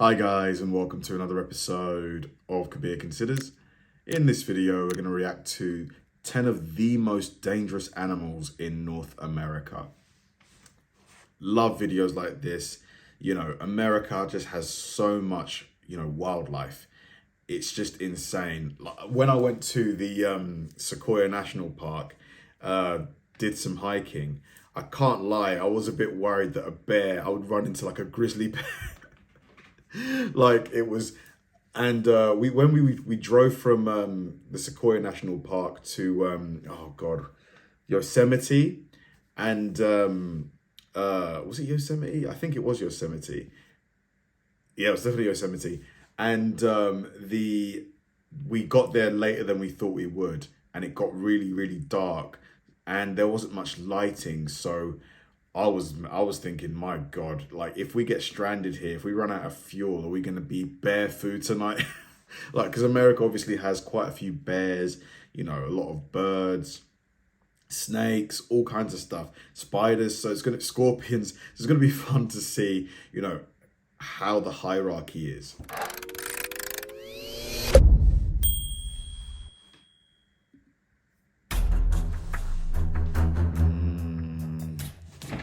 Hi guys, and welcome to another episode of Kabir Considers. In this video, we're going to react to 10 of the most dangerous animals in North America. Love videos like this. You know, America just has so much, wildlife. It's just insane. When I went to the Sequoia National Park, did some hiking, I can't lie, I was a bit worried that I would run into like a grizzly bear. Like it was, and we drove from the Sequoia National Park to Yosemite, and was it Yosemite? I think it was Yosemite. Yeah, it was definitely Yosemite. And we got there later than we thought we would, and it got really dark, and there wasn't much lighting, so I was thinking, my God, like if we get stranded here, if we run out of fuel, are we going to be bear food tonight? Like, because America obviously has quite a few bears, a lot of birds, snakes, all kinds of stuff, spiders. So scorpions. So it's going to be fun to see, how the hierarchy is.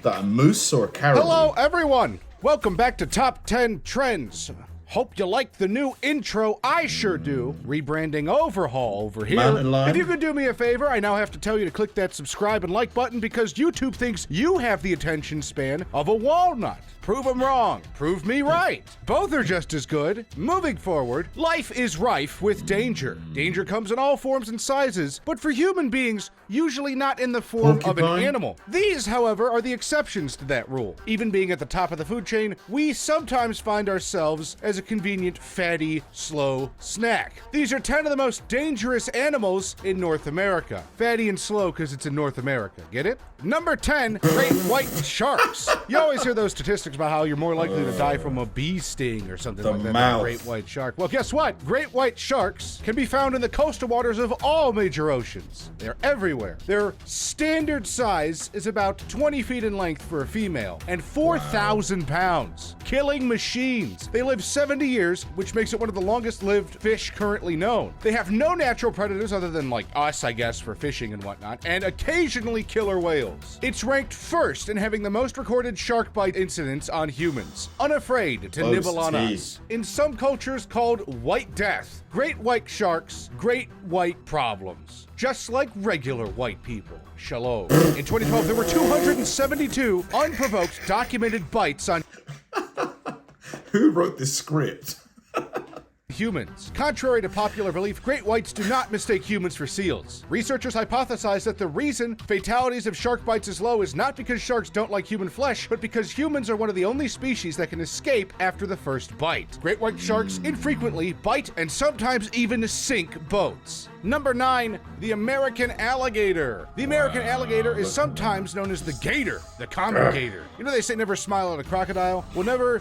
That a moose or a caribou? Hello, everyone! Welcome back to Top 10 Trends. Hope you like the new intro. I sure do. Rebranding overhaul over here. Mountain lion. If you could do me a favor, I now have to tell you to click that subscribe and like button because YouTube thinks you have the attention span of a walnut. Prove them wrong. Prove me right. Both are just as good. Moving forward, life is rife with danger. Danger comes in all forms and sizes, but for human beings, usually not in the form of an animal. These, however, are the exceptions to that rule. Even being at the top of the food chain, we sometimes find ourselves as a convenient, fatty, slow snack. These are 10 of the most dangerous animals in North America. Fatty and slow because it's in North America. Get it? Number 10, great white sharks. You always hear those statistics about how you're more likely to die from a bee sting or something like that than a great white shark. Well, guess what? Great white sharks can be found in the coastal waters of all major oceans. They're everywhere. Their standard size is about 20 feet in length for a female and 4,000 pounds. Killing machines. They live 70 years, which makes it one of the longest lived fish currently known. They have no natural predators other than like us, I guess, for fishing and whatnot, and occasionally killer whales. It's ranked first in having the most recorded shark bite incidents on humans. Unafraid to nibble on us. In some cultures called White Death, great white sharks, great white problems. Just like regular white people. Shalom. In 2012, there were 272 unprovoked documented bites on Who wrote this script? humans. Contrary to popular belief, great whites do not mistake humans for seals. Researchers hypothesize that the reason fatalities of shark bites is low is not because sharks don't like human flesh, but because humans are one of the only species that can escape after the first bite. Great white sharks infrequently bite and sometimes even sink boats. Number 9, the American alligator. The American alligator is sometimes known as the gator, the common gator. You know they say never smile at a crocodile? Well, never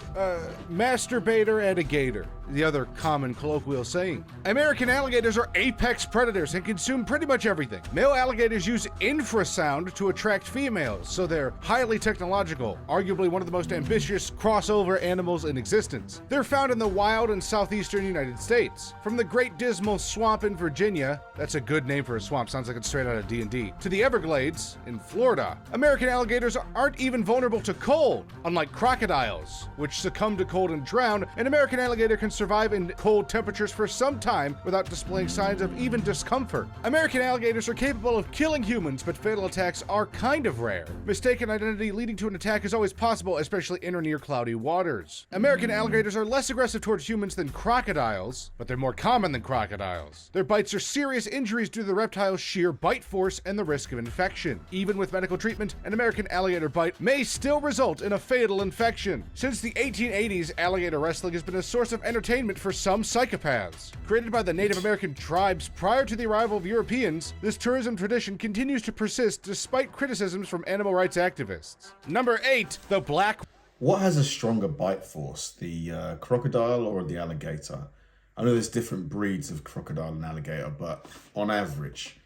masturbator at a gator. The other common colloquial saying. American alligators are apex predators and consume pretty much everything. Male alligators use infrasound to attract females, so they're highly technological, arguably one of the most ambitious crossover animals in existence. They're found in the wild and southeastern United States. From the Great Dismal Swamp in Virginia, that's a good name for a swamp, sounds like it's straight out of D&D, to the Everglades in Florida. American alligators aren't even vulnerable to cold, unlike crocodiles, which succumb to cold and drown. An American alligator can survive in cold temperatures for some time without displaying signs of even discomfort. American alligators are capable of killing humans, but fatal attacks are kind of rare. Mistaken identity leading to an attack is always possible, especially in or near cloudy waters. American alligators are less aggressive towards humans than crocodiles, but they're more common than crocodiles. Their bites are serious injuries due to the reptile's sheer bite force and the risk of infection. Even with medical treatment, an American alligator bite may still result in a fatal infection. Since the 1880s, alligator wrestling has been a source of entertainment for some psychopaths. Created by the Native American tribes prior to the arrival of Europeans, this tourism tradition continues to persist despite criticisms from animal rights activists. Number 8, the black. What has a stronger bite force, the crocodile or the alligator? I know there's different breeds of crocodile and alligator, but on average.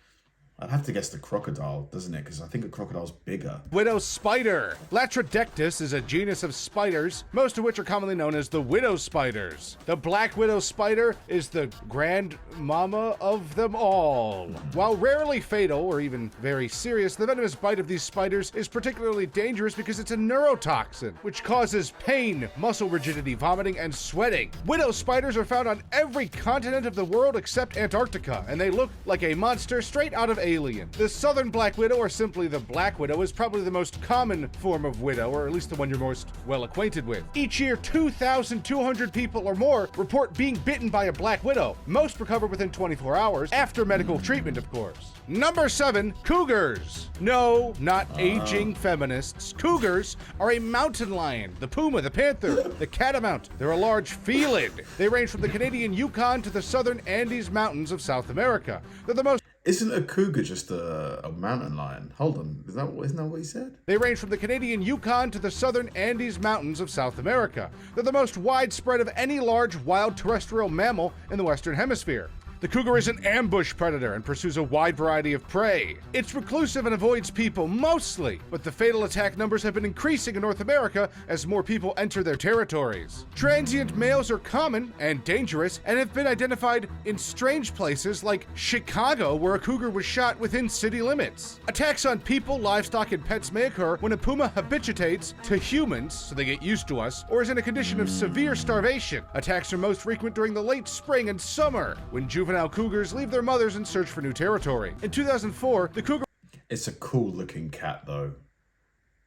I'd have to guess the crocodile, doesn't it? Because I think a crocodile's bigger. Widow spider. Latrodectus is a genus of spiders, most of which are commonly known as the widow spiders. The black widow spider is the grandmama of them all. While rarely fatal or even very serious, the venomous bite of these spiders is particularly dangerous because it's a neurotoxin, which causes pain, muscle rigidity, vomiting, and sweating. Widow spiders are found on every continent of the world except Antarctica, and they look like a monster straight out of Alien. The southern black widow, or simply the black widow, is probably the most common form of widow, or at least the one you're most well acquainted with. Each year, 2,200 people or more report being bitten by a black widow. Most recover within 24 hours, after medical treatment, of course. Number 7, cougars. No, not aging feminists. Cougars are a mountain lion, the puma, the panther, the catamount. They're a large felid. They range from the Canadian Yukon to the southern Andes Mountains of South America. They're the most Isn't a cougar just a mountain lion? Hold on, isn't that what he said? They range from the Canadian Yukon to the southern Andes Mountains of South America. They're the most widespread of any large wild terrestrial mammal in the Western Hemisphere. The cougar is an ambush predator and pursues a wide variety of prey. It's reclusive and avoids people mostly, but the fatal attack numbers have been increasing in North America as more people enter their territories. Transient males are common and dangerous and have been identified in strange places like Chicago, where a cougar was shot within city limits. Attacks on people, livestock, and pets may occur when a puma habituates to humans, so they get used to us, or is in a condition of severe starvation. Attacks are most frequent during the late spring and summer, when juvenile cougars leave their mothers and search for new territory. In 2004, the cougar... It's a cool looking cat though.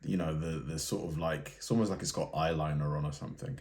You know, the sort of like, it's almost like it's got eyeliner on or something.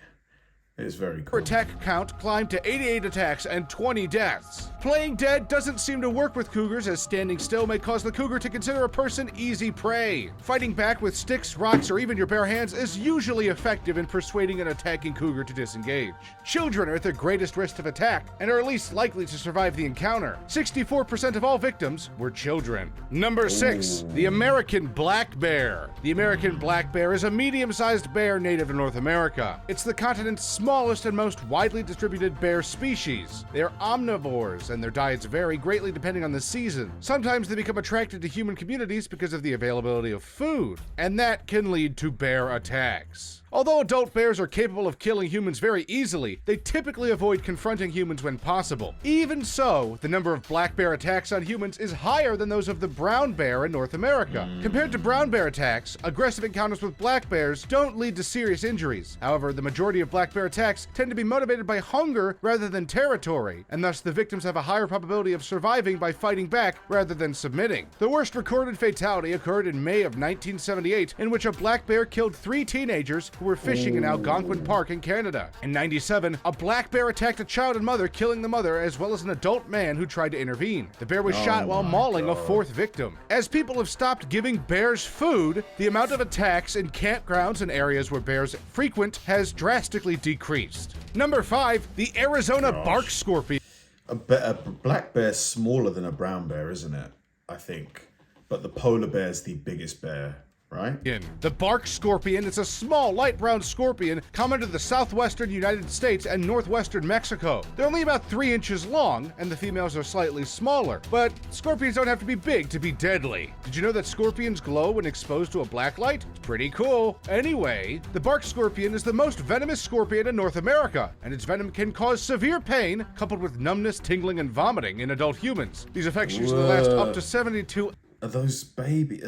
It's very cool. Attack count climbed to 88 attacks and 20 deaths. Playing dead doesn't seem to work with cougars, as standing still may cause the cougar to consider a person easy prey. Fighting back with sticks, rocks, or even your bare hands is usually effective in persuading an attacking cougar to disengage. Children are at their greatest risk of attack and are least likely to survive the encounter. 64% of all victims were children. Number 6, the American black bear. The American black bear is a medium-sized bear native to North America. It's the continent's smallest and most widely distributed bear species. They are omnivores, and their diets vary greatly depending on the season. Sometimes they become attracted to human communities because of the availability of food, and that can lead to bear attacks. Although adult bears are capable of killing humans very easily, they typically avoid confronting humans when possible. Even so, the number of black bear attacks on humans is higher than those of the brown bear in North America. Compared to brown bear attacks, aggressive encounters with black bears don't lead to serious injuries. However, the majority of black bear attacks tend to be motivated by hunger rather than territory, and thus the victims have a higher probability of surviving by fighting back rather than submitting. The worst recorded fatality occurred in May of 1978, in which a black bear killed 3 teenagers who were fishing in Algonquin Park in Canada. In 97, a black bear attacked a child and mother, killing the mother as well as an adult man who tried to intervene. The bear was shot while mauling a 4th victim. As people have stopped giving bears food, the amount of attacks in campgrounds and areas where bears frequent has drastically decreased. Number 5, the Arizona bark scorpion. A black bear's smaller than a brown bear, isn't it? I think. But the polar bear's the biggest bear, right? The bark scorpion is a small, light brown scorpion common to the southwestern United States and northwestern Mexico. They're only about 3 inches long, and the females are slightly smaller. But scorpions don't have to be big to be deadly. Did you know that scorpions glow when exposed to a black light? It's pretty cool. Anyway, the bark scorpion is the most venomous scorpion in North America, and its venom can cause severe pain, coupled with numbness, tingling, and vomiting in adult humans. These effects usually last up to 72 Are those baby?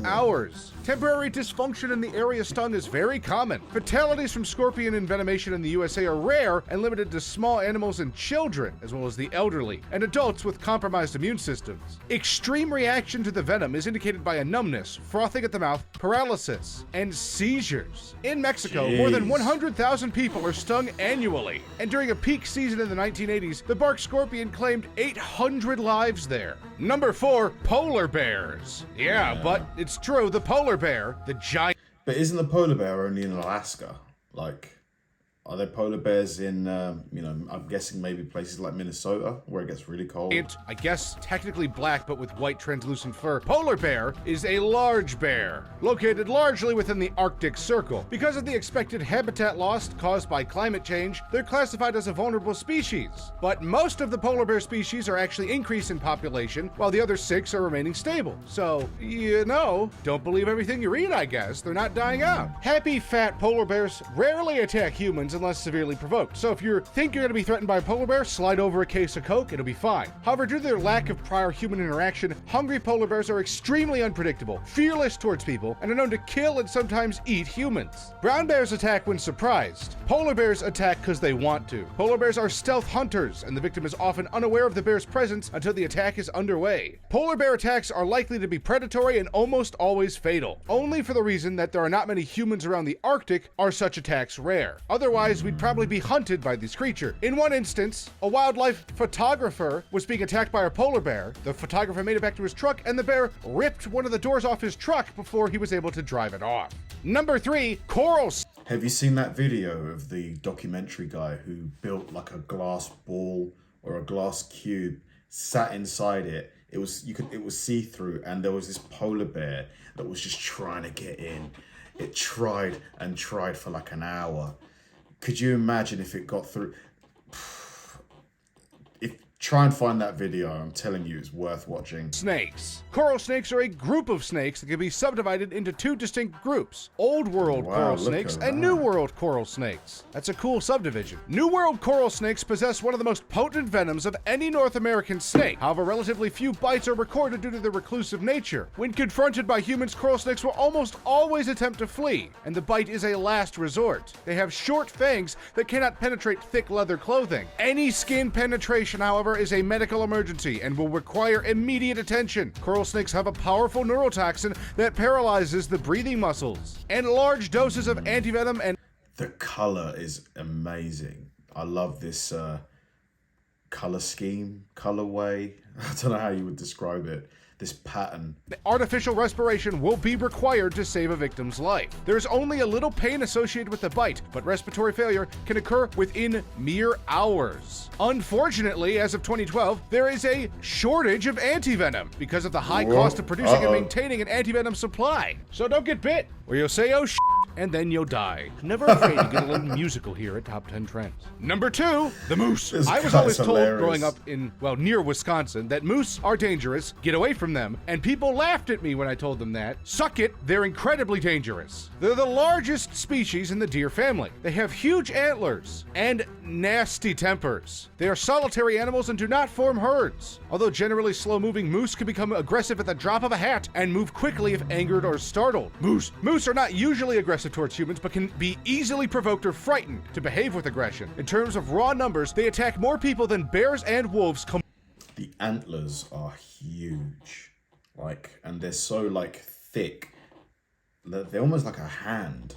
hours. Temporary dysfunction in the area stung is very common. Fatalities from scorpion envenomation in the USA are rare and limited to small animals and children, as well as the elderly, and adults with compromised immune systems. Extreme reaction to the venom is indicated by a numbness, frothing at the mouth, paralysis, and seizures. In Mexico, more than 100,000 people are stung annually, and during a peak season in the 1980s, the bark scorpion claimed 800 lives there. Number 4, polar bears. Yeah, but it's true, the polar bear, the giant... But isn't the polar bear only in Alaska? Like, Are there polar bears in, I'm guessing maybe places like Minnesota where it gets really cold? I guess technically black but with white translucent fur. Polar bear is a large bear, located largely within the Arctic Circle. Because of the expected habitat loss caused by climate change, they're classified as a vulnerable species. But most of the polar bear species are actually increased in population, while the other 6 are remaining stable. So, don't believe everything you read, I guess. They're not dying out. Happy, fat polar bears rarely attack humans unless severely provoked. So if you think you're going to be threatened by a polar bear, slide over a case of Coke, it'll be fine. However, due to their lack of prior human interaction, hungry polar bears are extremely unpredictable, fearless towards people, and are known to kill and sometimes eat humans. Brown bears attack when surprised. Polar bears attack because they want to. Polar bears are stealth hunters, and the victim is often unaware of the bear's presence until the attack is underway. Polar bear attacks are likely to be predatory and almost always fatal. Only for the reason that there are not many humans around the Arctic are such attacks rare. Otherwise, we'd probably be hunted by this creature. In one instance, a wildlife photographer was being attacked by a polar bear. The photographer made it back to his truck, and the bear ripped one of the doors off his truck before he was able to drive it off. Number 3, coral. Have you seen that video of the documentary guy who built like a glass ball or a glass cube, sat inside it? It was see-through, and there was this polar bear that was just trying to get in. It tried and tried for like an hour. Could you imagine if it got through? Try and find that video. I'm telling you, it's worth watching. Snakes. Coral snakes are a group of snakes that can be subdivided into 2 distinct groups. Old World coral snakes and New World coral snakes. That's a cool subdivision. New World coral snakes possess one of the most potent venoms of any North American snake. However, relatively few bites are recorded due to their reclusive nature. When confronted by humans, coral snakes will almost always attempt to flee, and the bite is a last resort. They have short fangs that cannot penetrate thick leather clothing. Any skin penetration, however, is a medical emergency and will require immediate attention. Coral snakes have a powerful neurotoxin that paralyzes the breathing muscles, and large doses of antivenom and... The color is amazing. I love this color scheme, colorway. I don't know how you would describe it. This pattern. Artificial respiration will be required to save a victim's life. There's only a little pain associated with the bite, but respiratory failure can occur within mere hours. Unfortunately, as of 2012, there is a shortage of antivenom because of the high cost of producing and maintaining an antivenom supply. So don't get bit, or you'll say, oh, and then you'll die. Never afraid to get a little musical here at Top 10 Trends. Number 2, the moose. I was always told growing up in, near Wisconsin that moose are dangerous, get away from them, and people laughed at me when I told them that. Suck it, they're incredibly dangerous. They're the largest species in the deer family. They have huge antlers and nasty tempers. They are solitary animals and do not form herds. Although generally slow-moving, moose can become aggressive at the drop of a hat and move quickly if angered or startled. Moose are not usually aggressive towards humans, but can be easily provoked or frightened to behave with aggression. In terms of raw numbers, they attack more people than bears and wolves. The antlers are huge, and they're so thick. They're almost like a hand.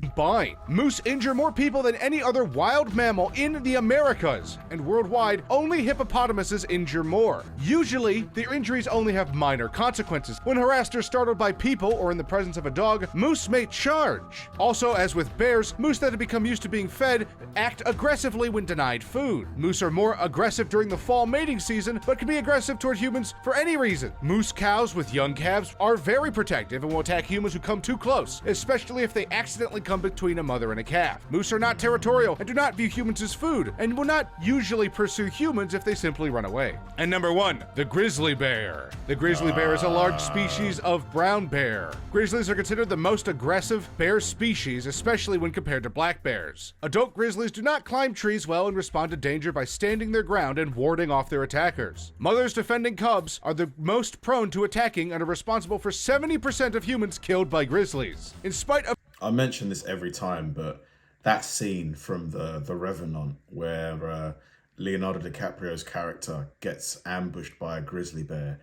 Combined, moose injure more people than any other wild mammal in the Americas, and worldwide, only hippopotamuses injure more. Usually, their injuries only have minor consequences. When harassed or startled by people or in the presence of a dog, moose may charge. Also, as with bears, moose that have become used to being fed act aggressively when denied food. Moose are more aggressive during the fall mating season, but can be aggressive toward humans for any reason. Moose cows with young calves are very protective and will attack humans who come too close, especially if they accidentally come between a mother and a calf. Moose are not territorial and do not view humans as food, and will not usually pursue humans if they simply run away. And number 1, the grizzly bear. The grizzly bear is a large species of brown bear. Grizzlies are considered the most aggressive bear species, especially when compared to black bears. Adult grizzlies do not climb trees well and respond to danger by standing their ground and warding off their attackers. Mothers defending cubs are the most prone to attacking and are responsible for 70% of humans killed by grizzlies. In spite of... I mention this every time, but that scene from the Revenant where Leonardo DiCaprio's character gets ambushed by a grizzly bear.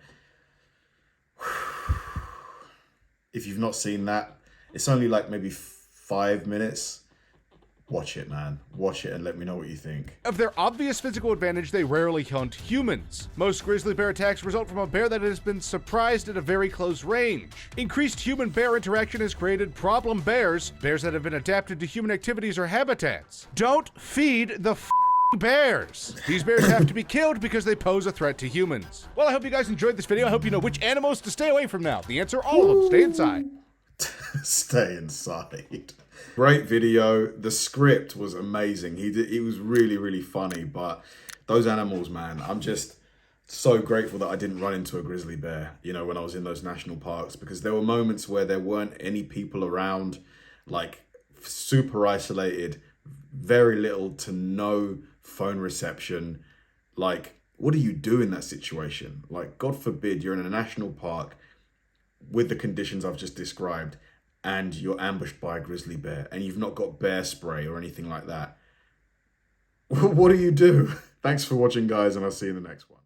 If you've not seen that, it's only maybe 5 minutes. Watch it, man. Watch it and let me know what you think. Of their obvious physical advantage, they rarely hunt humans. Most grizzly bear attacks result from a bear that has been surprised at a very close range. Increased human-bear interaction has created problem bears that have been adapted to human activities or habitats. Don't feed the bears. These bears have to be killed because they pose a threat to humans. Well, I hope you guys enjoyed this video. I hope you know which animals to stay away from now. The answer, all of them. Stay inside. Stay inside. Great video. The script was amazing. He was really, really funny. But those animals, man, I'm just so grateful that I didn't run into a grizzly bear, you know, when I was in those national parks, because there were moments where there weren't any people around, like super isolated, very little to no phone reception. Like, what do you do in that situation? Like, God forbid you're in a national park with the conditions I've just described, and you're ambushed by a grizzly bear, and you've not got bear spray or anything like that. What do you do? Thanks for watching, guys, and I'll see you in the next one.